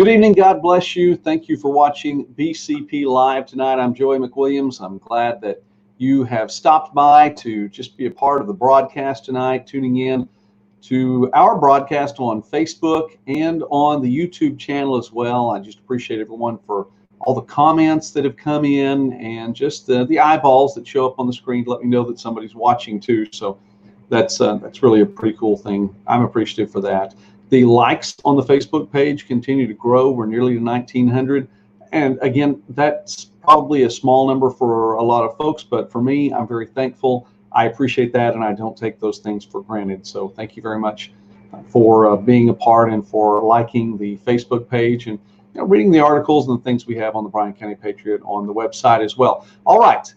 Good evening. God bless you. Thank you for watching BCP Live tonight. I'm Joey McWilliams. I'm glad that you have stopped by to just be a part of the broadcast tonight, tuning in to our broadcast on Facebook and on the YouTube channel as well. I just appreciate everyone for all the comments that have come in and just the eyeballs that show up on the screen to let me know that somebody's watching too. So that's really a pretty cool thing. I'm appreciative for that. The likes on the Facebook page continue to grow. We're nearly to 1,900. And again, that's probably a small number for a lot of folks, but for me, I'm very thankful. I appreciate that, and I don't take those things for granted. So thank you very much for being a part and for liking the Facebook page and reading the articles and the things we have on the Bryan County Patriot on the website as well. All right,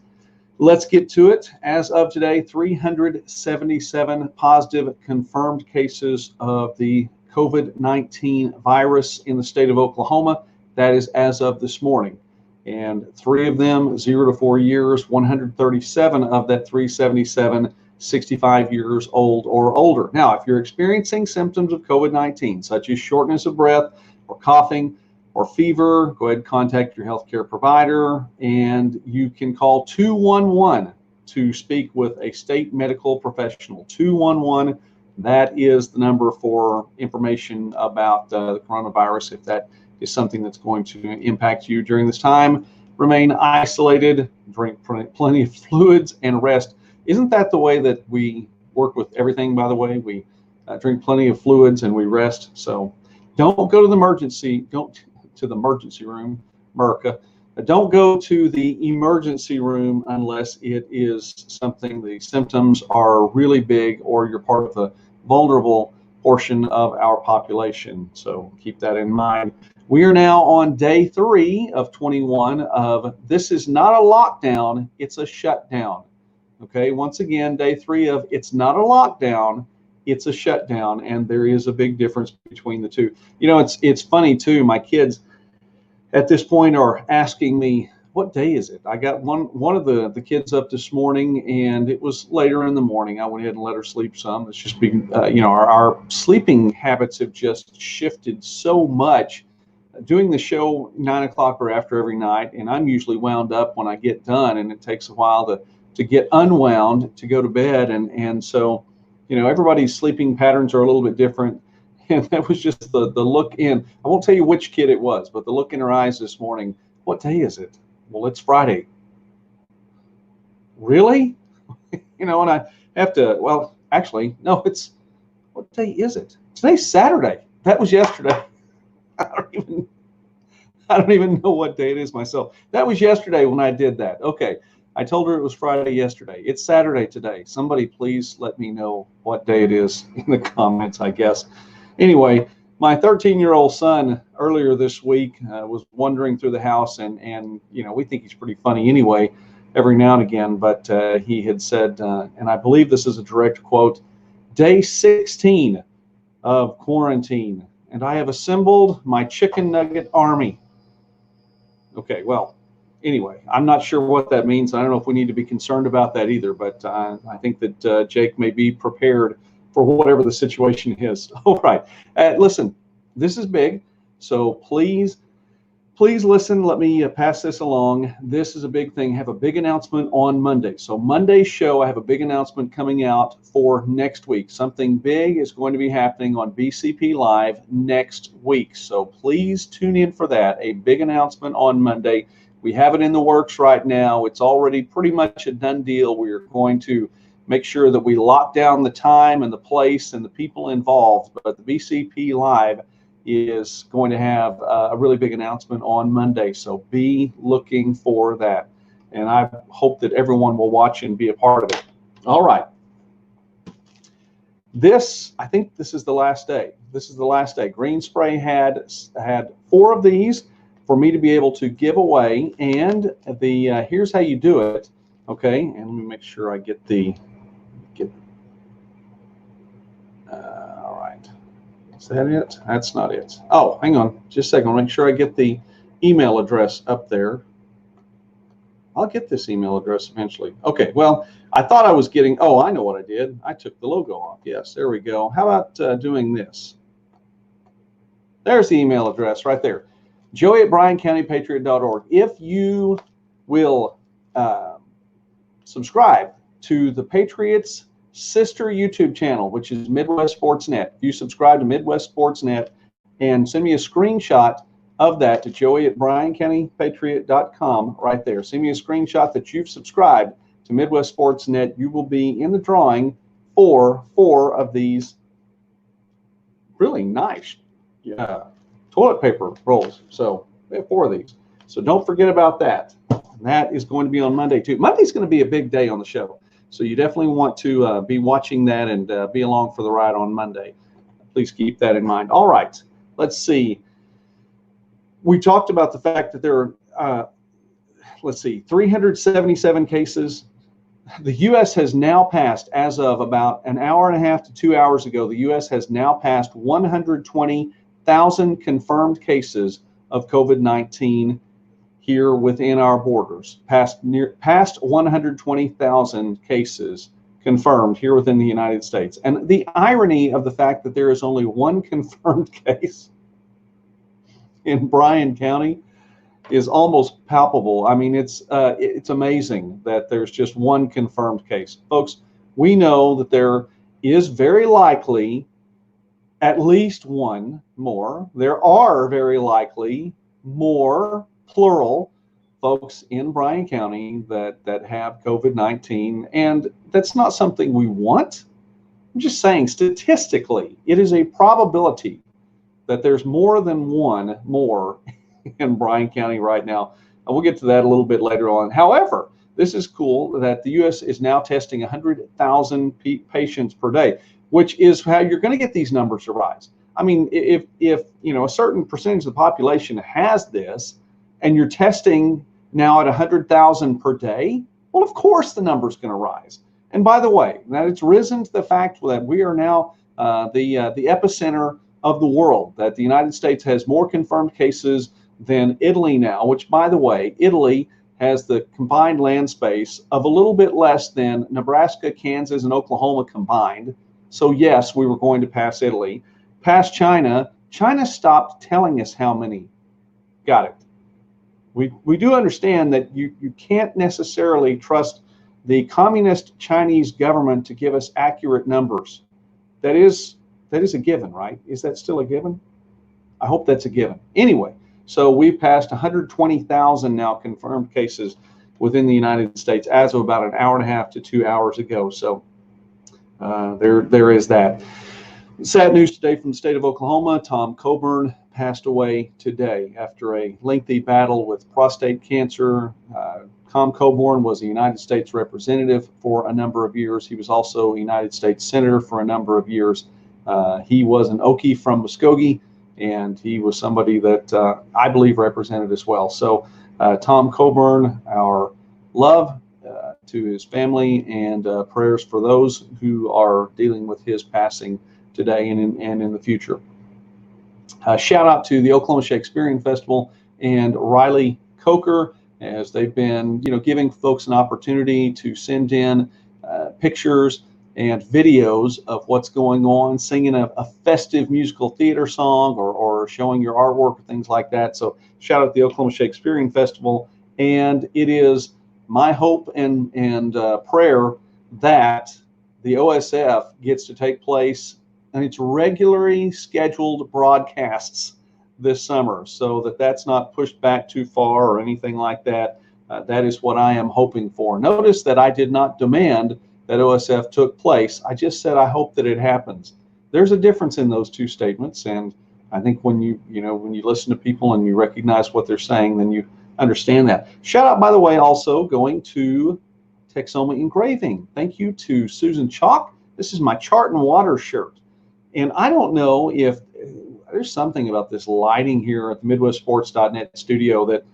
let's get to it. As of today, 377 positive confirmed cases of the COVID-19 virus in the state of Oklahoma. That is as of this morning. And 3 of them 0 to 4 years, 137 of that 377 65 years old or older. Now, if you're experiencing symptoms of COVID-19, such as shortness of breath or coughing or fever, go ahead and contact your healthcare provider, and you can call 211 to speak with a state medical professional. 211, that is the number for information about the coronavirus. If that is something that's going to impact you during this time, remain isolated, drink plenty of fluids, and rest. Isn't that the way that we work with everything, by the way? We drink plenty of fluids and we rest. So don't go to the emergency room, America. Don't go to the emergency room unless it is something, the symptoms are really big or you're part of the vulnerable portion of our population. So keep that in mind. We are now on day 3 of 21 of this is not a lockdown, it's a shutdown. Okay, once again, day 3 of it's not a lockdown, it's a shutdown, and there is a big difference between the two. You know, it's funny too. My kids at this point are asking me, what day is it? I got one of the kids up this morning, and it was later in the morning. I went ahead and let her sleep some. It's just been, our sleeping habits have just shifted so much. Doing the show 9 o'clock or after every night, and I'm usually wound up when I get done, and it takes a while to get unwound to go to bed, and so everybody's sleeping patterns are a little bit different. And that was just the look in. I won't tell you which kid it was, but the look in her eyes this morning. What day is it? Well, it's Friday. Really? And I have to, well, actually, no, what day is it? Today's Saturday. That was yesterday. I don't even know what day it is myself. That was yesterday when I did that. Okay. I told her it was Friday yesterday. It's Saturday today. Somebody please let me know what day it is in the comments, I guess. Anyway, my 13-year-old son earlier this week was wandering through the house, and we think he's pretty funny anyway, every now and again, but he had said, and I believe this is a direct quote, day 16 of quarantine, and I have assembled my chicken nugget army. Okay, well, anyway, I'm not sure what that means. I don't know if we need to be concerned about that either, but I think that Jake may be prepared for whatever the situation is. All right. Listen, this is big, so please listen. Let me pass this along. This is a big thing. I have a big announcement on Monday. So Monday's show, I have a big announcement coming out for next week. Something big is going to be happening on BCP Live next week. So please tune in for that. A big announcement on Monday. We have it in the works right now. It's already pretty much a done deal. We are going to make sure that we lock down the time and the place and the people involved. But the BCP Live is going to have a really big announcement on Monday. So be looking for that. And I hope that everyone will watch and be a part of it. All right. I think this is the last day. This is the last day. Green Spray had 4 of these for me to be able to give away. And here's how you do it. Okay. And let me make sure I get all right. Is that it? That's not it. Oh, hang on just a second. I'll make sure I get the email address up there. I'll get this email address eventually. Okay, well, I thought I was getting, oh, I know what I did. I took the logo off. Yes, there we go. How about doing this? There's the email address right there, joey@bryancountypatriot.org. If you will subscribe to the Patriots' sister YouTube channel, which is Midwest Sports Net. If you subscribe to Midwest Sports Net and send me a screenshot of that to joey@bryancountypatriot.com right there. Send me a screenshot that you've subscribed to Midwest Sports Net. You will be in the drawing for 4 of these really nice toilet paper rolls. So we have 4 of these. So don't forget about that. And that is going to be on Monday too. Monday's going to be a big day on the show. So you definitely want to be watching that and be along for the ride on Monday. Please keep that in mind. All right, let's see. We talked about the fact that there are, 377 cases. The U.S. has now passed, as of about an hour and a half to 2 hours ago, the U.S. has now passed 120,000 confirmed cases of COVID-19 here within our borders. Past 120,000 cases confirmed here within the United States. And the irony of the fact that there is only 1 confirmed case in Bryan County is almost palpable. I mean, it's amazing that there's just 1 confirmed case. Folks, we know that there is very likely at least 1 more. There are very likely more, plural, folks in Bryan County that have COVID-19, and that's not something we want. I'm just saying, statistically, it is a probability that there's more than 1 more in Bryan County right now. And we'll get to that a little bit later on. However, this is cool that the U.S. is now testing 100,000 patients per day, which is how you're going to get these numbers to rise. I mean, if a certain percentage of the population has this, and you're testing now at 100,000 per day, well, of course the number's going to rise. And by the way, that it's risen to the fact that we are now the epicenter of the world, that the United States has more confirmed cases than Italy now, which, by the way, Italy has the combined land space of a little bit less than Nebraska, Kansas, and Oklahoma combined. So yes, we were going to pass Italy. Past China. China stopped telling us how many got it. We do understand that you can't necessarily trust the communist Chinese government to give us accurate numbers. That is a given, right? Is that still a given? I hope that's a given. Anyway, so we've passed 120,000 now confirmed cases within the United States as of about an hour and a half to 2 hours ago. So there is that. Sad news today from the state of Oklahoma. Tom Coburn passed away today after a lengthy battle with prostate cancer. Tom Coburn was a United States representative for a number of years. He was also a United States senator for a number of years. He was an Okie from Muskogee, and he was somebody that I believe represented as well. So Tom Coburn, our love to his family, and prayers for those who are dealing with his passing today and in the future. Shout out to the Oklahoma Shakespearean Festival and Riley Coker, as they've been giving folks an opportunity to send in pictures and videos of what's going on, singing a festive musical theater song or showing your artwork or things like that. So shout out to the Oklahoma Shakespearean Festival. And it is my hope and prayer that the OSF gets to take place and its regularly scheduled broadcasts this summer, so that's not pushed back too far or anything like that. That is what I am hoping for. Notice that I did not demand that OSF took place. I just said I hope that it happens. There's a difference in those 2 statements, and I think when you listen to people and you recognize what they're saying, then you understand that. Shout out, by the way, also going to Texoma Engraving. Thank you to Susan Chalk. This is my Chart and Water shirt. And I don't know if there's something about this lighting here at the MidwestSports.net studio that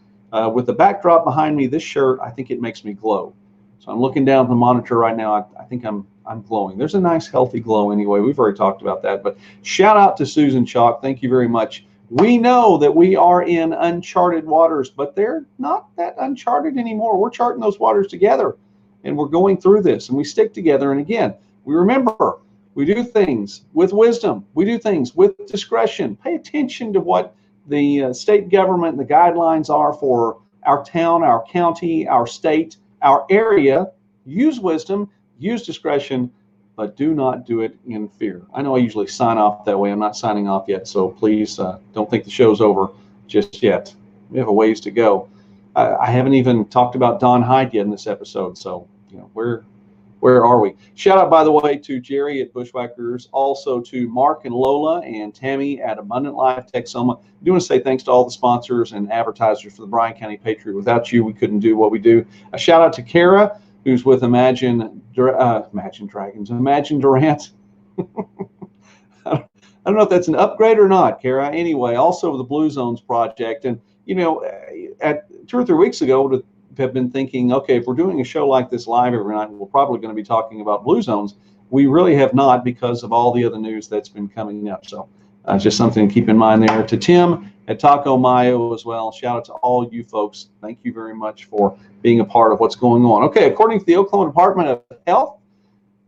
with the backdrop behind me, this shirt, I think it makes me glow. So I'm looking down at the monitor right now. I think I'm glowing. There's a nice healthy glow anyway. We've already talked about that. But shout out to Susan Chalk. Thank you very much. We know that we are in uncharted waters, but they're not that uncharted anymore. We're charting those waters together, and we're going through this, and we stick together. And again, we remember, We do things with wisdom. We do things with discretion. Pay attention to what the state government and the guidelines are for our town, our county, our state, our area. Use wisdom, use discretion, but do not do it in fear. I know I usually sign off that way. I'm not signing off yet, so please don't think the show's over just yet. We have a ways to go. I haven't even talked about Don Hyde yet in this episode, so where are we? Shout out, by the way, to Jerry at Bushwhackers, also to Mark and Lola and Tammy at Abundant Life Texoma. I do want to say thanks to all the sponsors and advertisers for the Bryan County Patriot. Without you, we couldn't do what we do. A shout out to Kara, who's with Imagine Dragons, Imagine Durant. I don't know if that's an upgrade or not, Kara. Anyway, also the Blue Zones Project. And, at 2 or 3 weeks ago, would have been thinking, okay, if we're doing a show like this live every night, we're probably going to be talking about Blue Zones. We really have not, because of all the other news that's been coming up. So just something to keep in mind there. To Tim at Taco Mayo as well, shout out to all you folks. Thank you very much for being a part of what's going on. Okay, according to the Oklahoma Department of Health,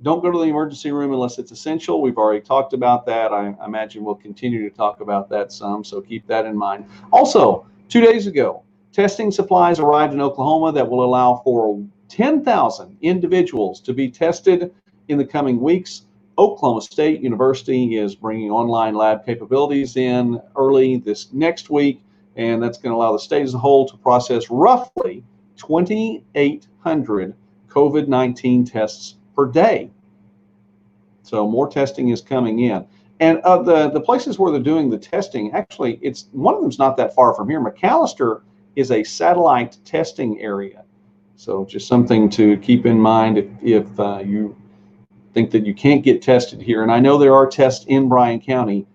don't go to the emergency room unless it's essential. We've already talked about that. I imagine we'll continue to talk about that some, so keep that in mind. Also, 2 days ago, testing supplies arrived in Oklahoma that will allow for 10,000 individuals to be tested in the coming weeks. Oklahoma State University is bringing online lab capabilities in early this next week, and that's going to allow the state as a whole to process roughly 2,800 COVID-19 tests per day. So more testing is coming in. And of the places where they're doing the testing, actually, it's one of them's not that far from here. McAllister is a satellite testing area. So just something to keep in mind if you think that you can't get tested here. And I know there are tests in Bryan County,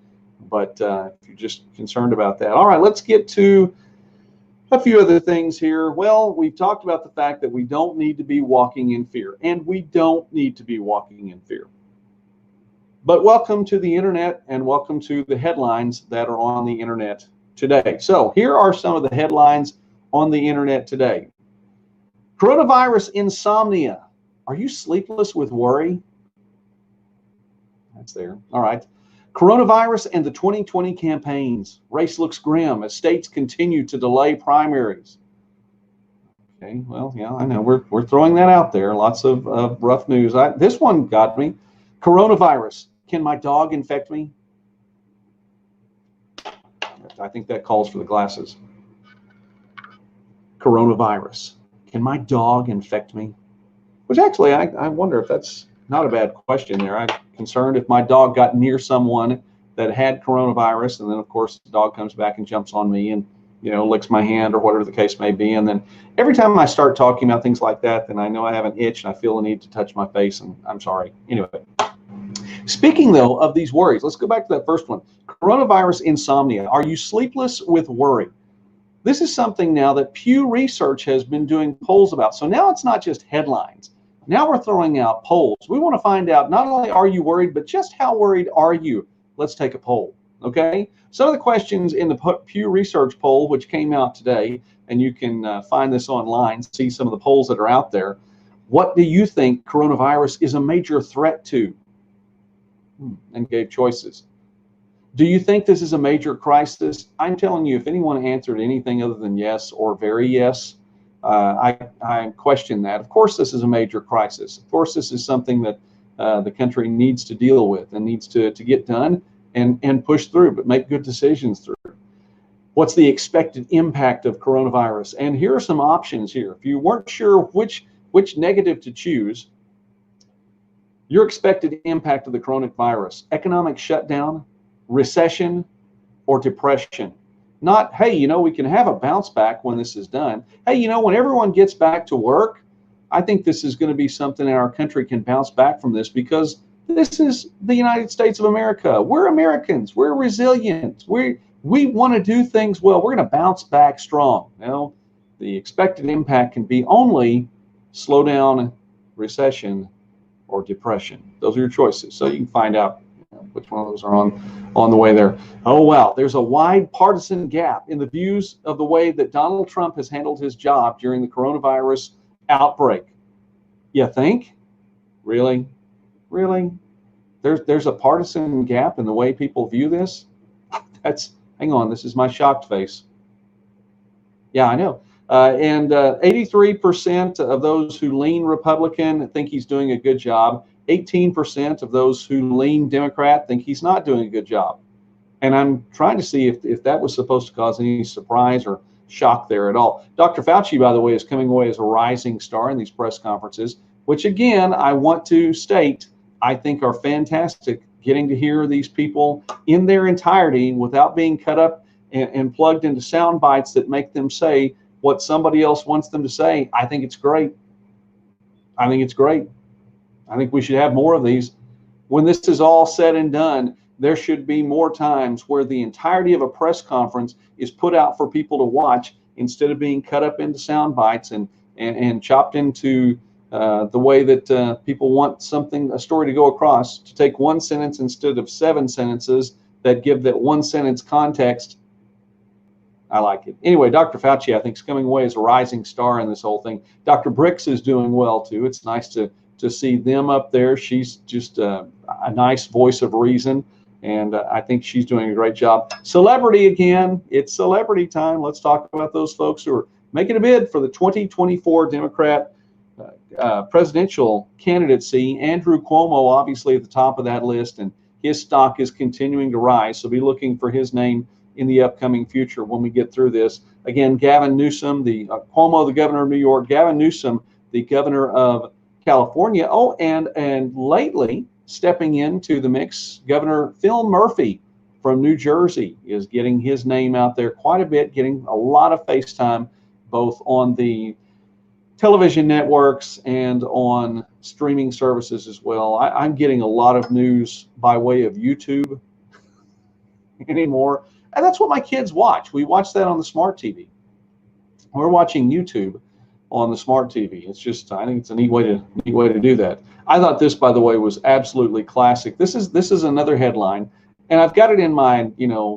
but if you're just concerned about that. All right, let's get to a few other things here. Well, we've talked about the fact that we don't need to be walking in fear, and we don't need to be walking in fear. But welcome to the internet, and welcome to the headlines that are on the internet today. So here are some of the headlines on the internet today. Coronavirus insomnia. Are you sleepless with worry? That's there. All right. Coronavirus and the 2020 campaigns. Race looks grim as states continue to delay primaries. Okay, well, yeah, I know we're throwing that out there. Lots of rough news. This one got me. Coronavirus. Can my dog infect me? I think that calls for the glasses. Coronavirus. Can my dog infect me? Which actually, I wonder if that's not a bad question there. I'm concerned if my dog got near someone that had coronavirus, and then of course the dog comes back and jumps on me and licks my hand or whatever the case may be. And then every time I start talking about things like that, then I know I have an itch and I feel the need to touch my face, and I'm sorry. Anyway, speaking though of these worries, let's go back to that first one. Coronavirus insomnia. Are you sleepless with worry? This is something now that Pew Research has been doing polls about. So now it's not just headlines. Now we're throwing out polls. We want to find out not only are you worried, but just how worried are you? Let's take a poll, okay? Some of the questions in the Pew Research poll, which came out today, and you can find this online, see some of the polls that are out there. What do you think coronavirus is a major threat to? And gave choices. Do you think this is a major crisis? I'm telling you, if anyone answered anything other than yes or very yes, I question that. Of course, this is a major crisis. Of course, this is something that the country needs to deal with and needs to get done and push through, but make good decisions through. What's the expected impact of coronavirus? And here are some options here. If you weren't sure which negative to choose, your expected impact of the coronavirus: economic shutdown, recession, or depression. Not, hey, we can have a bounce back when this is done. Hey, when everyone gets back to work, I think this is going to be something that our country can bounce back from this, because this is the United States of America. We're Americans. We're resilient. We want to do things well. We're going to bounce back strong. The expected impact can be only slowdown, recession, or depression. Those are your choices. So you can find out which one of those are on the way there. Oh, wow. There's a wide partisan gap in the views of the way that Donald Trump has handled his job during the coronavirus outbreak. You think? Really? Really? there's a partisan gap in the way people view this. Hang on, this is my shocked face. Yeah, I know. And 83% of those who lean Republican think he's doing a good job. 18% of those who lean Democrat think he's not doing a good job. And I'm trying to see if that was supposed to cause any surprise or shock there at all. Dr. Fauci, by the way, is coming away as a rising star in these press conferences, which again, I want to state, I think are fantastic. Getting to hear these people in their entirety without being cut up and plugged into sound bites that make them say what somebody else wants them to say. I think it's great. I think it's great. I think we should have more of these. When this is all said and done, there should be more times where the entirety of a press conference is put out for people to watch instead of being cut up into sound bites and chopped into the way that people want a story to go across, to take one sentence instead of 7 sentences that give that one sentence context. I like it. Anyway, Dr. Fauci, I think, is coming away as a rising star in this whole thing. Dr. Bricks is doing well, too. It's nice to see them up there. She's just a nice voice of reason, and I think she's doing a great job. Celebrity again. It's celebrity time. Let's talk about those folks who are making a bid for the 2024 Democrat presidential candidacy. Andrew Cuomo, obviously at the top of that list, and his stock is continuing to rise. So be looking for his name in the upcoming future when we get through this. Again, Gavin Newsom, Cuomo, the governor of New York, Gavin Newsom, the governor of California. Oh, and lately stepping into the mix, Governor Phil Murphy from New Jersey is getting his name out there quite a bit, getting a lot of face time, both on the television networks and on streaming services as well. I'm getting a lot of news by way of YouTube anymore. And that's what my kids watch. We watch that on the smart TV. We're watching YouTube on the smart TV. It's just, I think it's a neat way to do that. I thought this, by the way, was absolutely classic. This is another headline, and I've got it in my,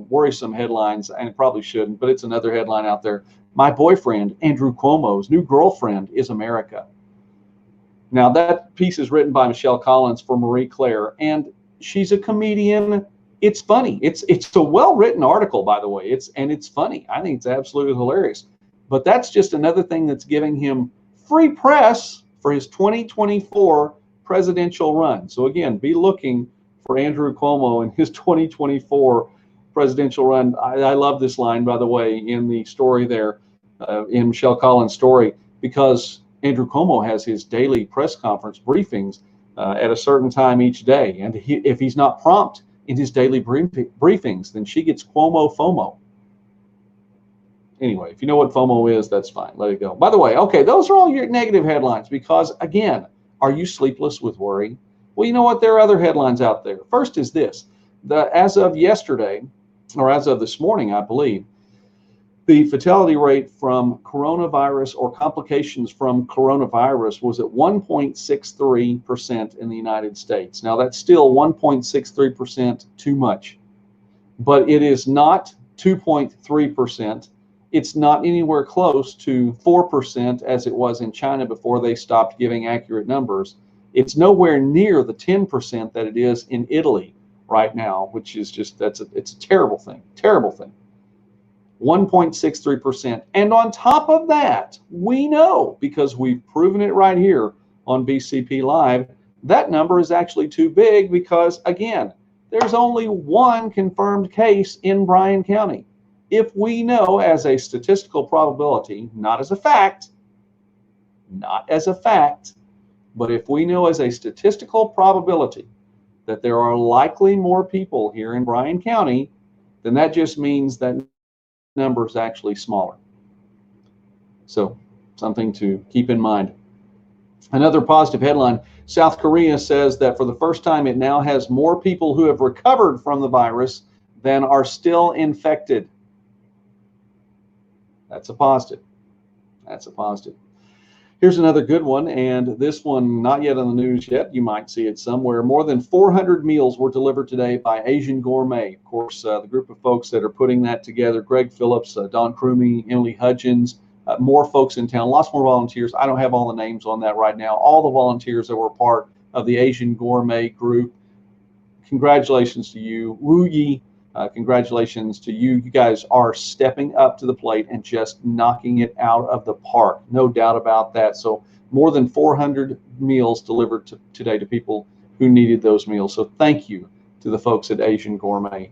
worrisome headlines, and it probably shouldn't, but it's another headline out there. My boyfriend, Andrew Cuomo's new girlfriend is America. Now, that piece is written by Michelle Collins for Marie Claire, and she's a comedian. It's funny. It's a well-written article, by the way. It's funny. I think it's absolutely hilarious. But that's just another thing that's giving him free press for his 2024 presidential run. So again, be looking for Andrew Cuomo in his 2024 presidential run. I love this line, by the way, in the story there, in Michelle Collins' story, because Andrew Cuomo has his daily press conference briefings at a certain time each day. And if he's not prompt in his daily briefings, then she gets Cuomo FOMO. Anyway, if you know what FOMO is, that's fine. Let it go. By the way, okay, those are all your negative headlines because, again, are you sleepless with worry? Well, you know what? There are other headlines out there. First is this. As of yesterday, or as of this morning, I believe, the fatality rate from coronavirus or complications from coronavirus was at 1.63% in the United States. Now, that's still 1.63% too much, but it is not 2.3%. It's not anywhere close to 4% as it was in China before they stopped giving accurate numbers. It's nowhere near the 10% that it is in Italy right now, which is just, it's a terrible thing, terrible thing. 1.63%. And on top of that, we know, because we've proven it right here on BCP Live, that number is actually too big because, again, there's only one confirmed case in Bryan County. If we know as a statistical probability, not as a fact, but if we know as a statistical probability that there are likely more people here in Bryan County, then that just means that number is actually smaller. So something to keep in mind. Another positive headline, South Korea says that for the first time it now has more people who have recovered from the virus than are still infected. That's a positive. That's a positive. Here's another good one, and this one not yet on the news yet. You might see it somewhere. More than 400 meals were delivered today by Asian Gourmet. Of course, the group of folks that are putting that together, Greg Phillips, Don Crumey, Emily Hudgens, more folks in town, lots more volunteers. I don't have all the names on that right now. All the volunteers that were part of the Asian Gourmet group congratulations to you. Woo Yi, congratulations to you. You guys are stepping up to the plate and just knocking it out of the park. No doubt about that. So more than 400 meals delivered today to people who needed those meals. So thank you to the folks at Asian Gourmet.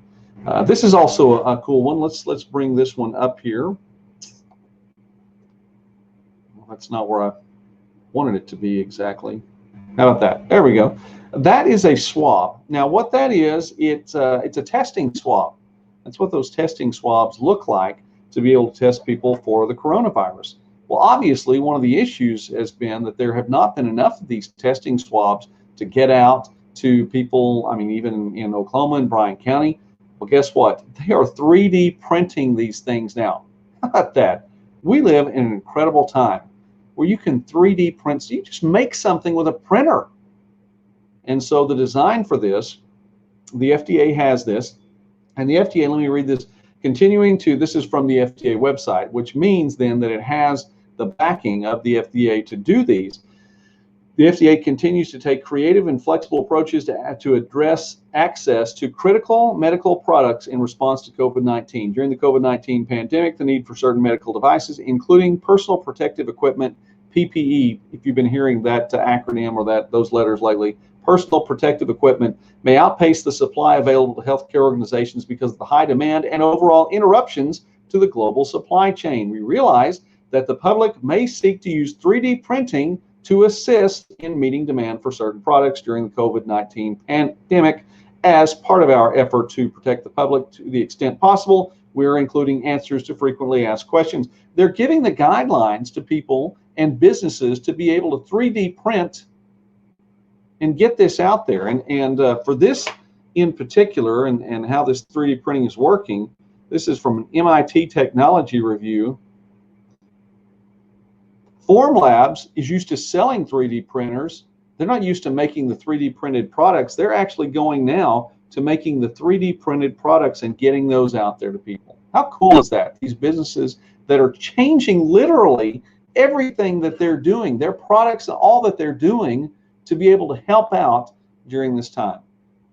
This is also a cool one. Let's bring this one up here. Well, that's not where I wanted it to be exactly. How about that? There we go. That is a swab. Now, what that is, it's a testing swab. That's what those testing swabs look like, to be able to test people for the coronavirus. Well, obviously, one of the issues has been that there have not been enough of these testing swabs to get out to people. I mean, even in Oklahoma and Bryan County. Well, guess what? They are 3D printing these things now. How about that? We live in an incredible time where you can 3D print. So you just make something with a printer. And so the design for this, the FDA has this, and the FDA, let me read this, this is from the FDA website, which means then that it has the backing of the FDA to do these. The FDA continues to take creative and flexible approaches to address access to critical medical products in response to COVID-19. During the COVID-19 pandemic, the need for certain medical devices, including personal protective equipment, PPE, if you've been hearing that acronym or those letters lately, personal protective equipment, may outpace the supply available to healthcare organizations because of the high demand and overall interruptions to the global supply chain. We realize that the public may seek to use 3D printing to assist in meeting demand for certain products during the COVID-19 pandemic. As part of our effort to protect the public to the extent possible, we're including answers to frequently asked questions. They're giving the guidelines to people and businesses to be able to 3D print and get this out there. And for this in particular, and how this 3D printing is working, this is from an MIT technology review. Formlabs is used to selling 3D printers. They're not used to making the 3D printed products. They're actually going now to making the 3D printed products and getting those out there to people. How cool is that? These businesses that are changing literally everything that they're doing, their products and all that they're doing, to be able to help out during this time.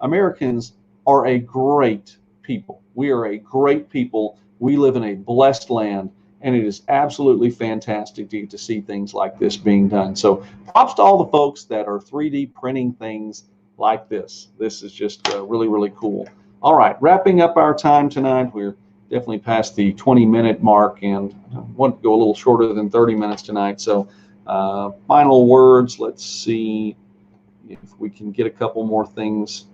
Americans are a great people. We are a great people. We live in a blessed land, and it is absolutely fantastic to get to see things like this being done. So props to all the folks that are 3D printing things like this. This is just really, really cool. All right, wrapping up our time tonight. We're definitely past the 20-minute mark, and I want to go a little shorter than 30 minutes tonight. So final words, let's see if we can get a couple more things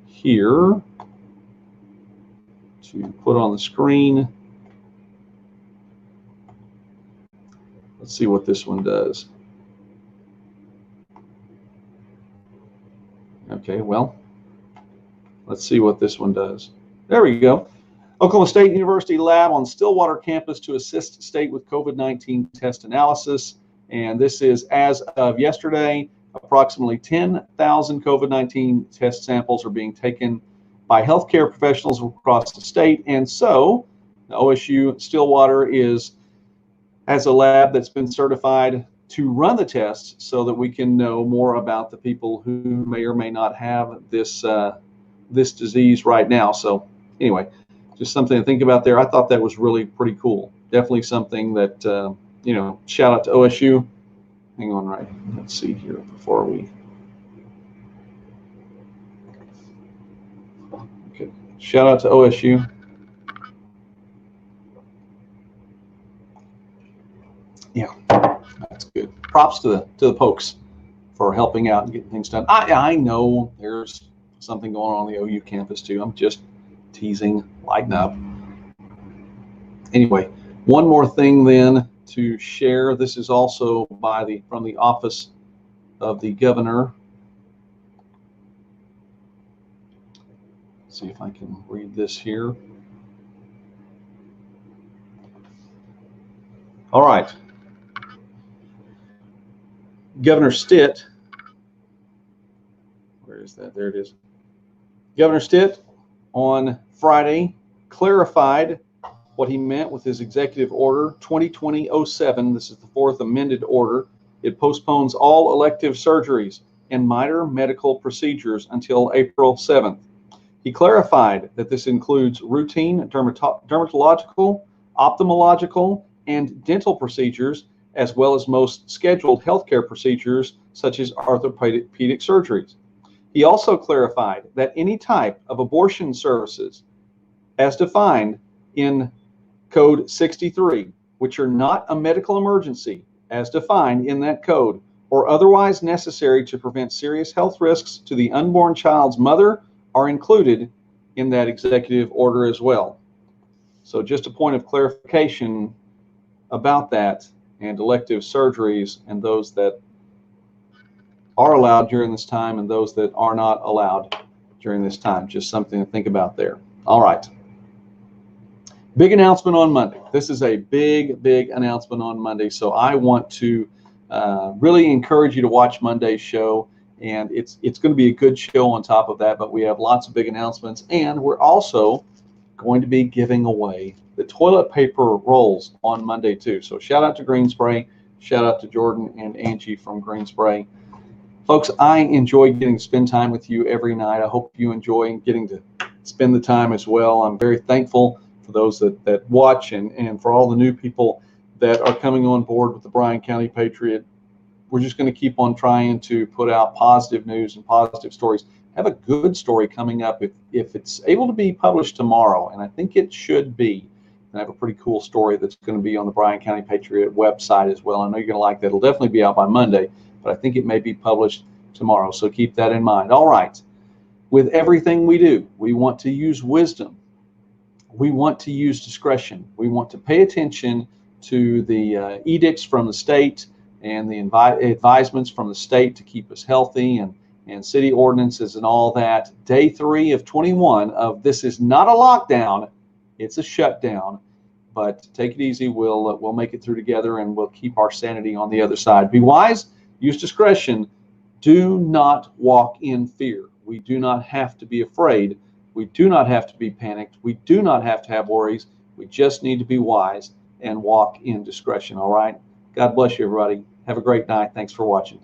here to put on the screen. Let's see what this one does. Okay, well, let's see what this one does. There we go. Oklahoma State University lab on Stillwater campus to assist state with COVID-19 test analysis. And this is as of yesterday. Approximately 10,000 COVID-19 test samples are being taken by healthcare professionals across the state. And so the OSU Stillwater has a lab that's been certified to run the tests so that we can know more about the people who may or may not have this disease right now. So anyway, just something to think about there. I thought that was really pretty cool. Definitely something that, shout out to OSU. Hang on, right. Let's see here before we. Okay. Shout out to OSU. Yeah, that's good. Props to the pokes for helping out and getting things done. I know there's something going on the OU campus too. I'm just teasing, lighten up. Anyway, one more thing then to share. This is also from the office of the governor. Let's see if I can read this here. All right. Governor Stitt, where is that? There it is. Governor Stitt on Friday clarified what he meant with his executive order 2020-07. This is the fourth amended order. It postpones all elective surgeries and minor medical procedures until April 7th. He clarified that this includes routine dermatological, ophthalmological, and dental procedures, as well as most scheduled healthcare procedures such as orthopedic surgeries. He also clarified that any type of abortion services, as defined in Code 63, which are not a medical emergency, as defined in that code, or otherwise necessary to prevent serious health risks to the unborn child's mother, are included in that executive order as well. So just a point of clarification about that and elective surgeries and those that are allowed during this time and those that are not allowed during this time. Just something to think about there. All right. Big announcement on Monday. This is a big announcement on Monday. So I want to really encourage you to watch Monday's show. And it's going to be a good show on top of that, but we have lots of big announcements. And we're also going to be giving away the toilet paper rolls on Monday too. So shout out to Green Spray, shout out to Jordan and Angie from Green Spray. Folks, I enjoy getting to spend time with you every night. I hope you enjoy getting to spend the time as well. I'm very thankful for those that watch and for all the new people that are coming on board with the Bryan County Patriot. We're just going to keep on trying to put out positive news and positive stories. I have a good story coming up if it's able to be published tomorrow, and I think it should be. And I have a pretty cool story that's going to be on the Bryan County Patriot website as well. I know you're going to like that. It'll definitely be out by Monday, but I think it may be published tomorrow, so keep that in mind. All right. With everything we do, we want to use wisdom. We want to use discretion. We want to pay attention to the edicts from the state and the advisements from the state to keep us healthy and city ordinances and all that. Day 3 of 21 of this is not a lockdown, it's a shutdown, but take it easy. We'll make it through together and we'll keep our sanity on the other side. Be wise, use discretion. Do not walk in fear. We do not have to be afraid. We do not have to be panicked. We do not have to have worries. We just need to be wise and walk in discretion. All right. God bless you, everybody. Have a great night. Thanks for watching.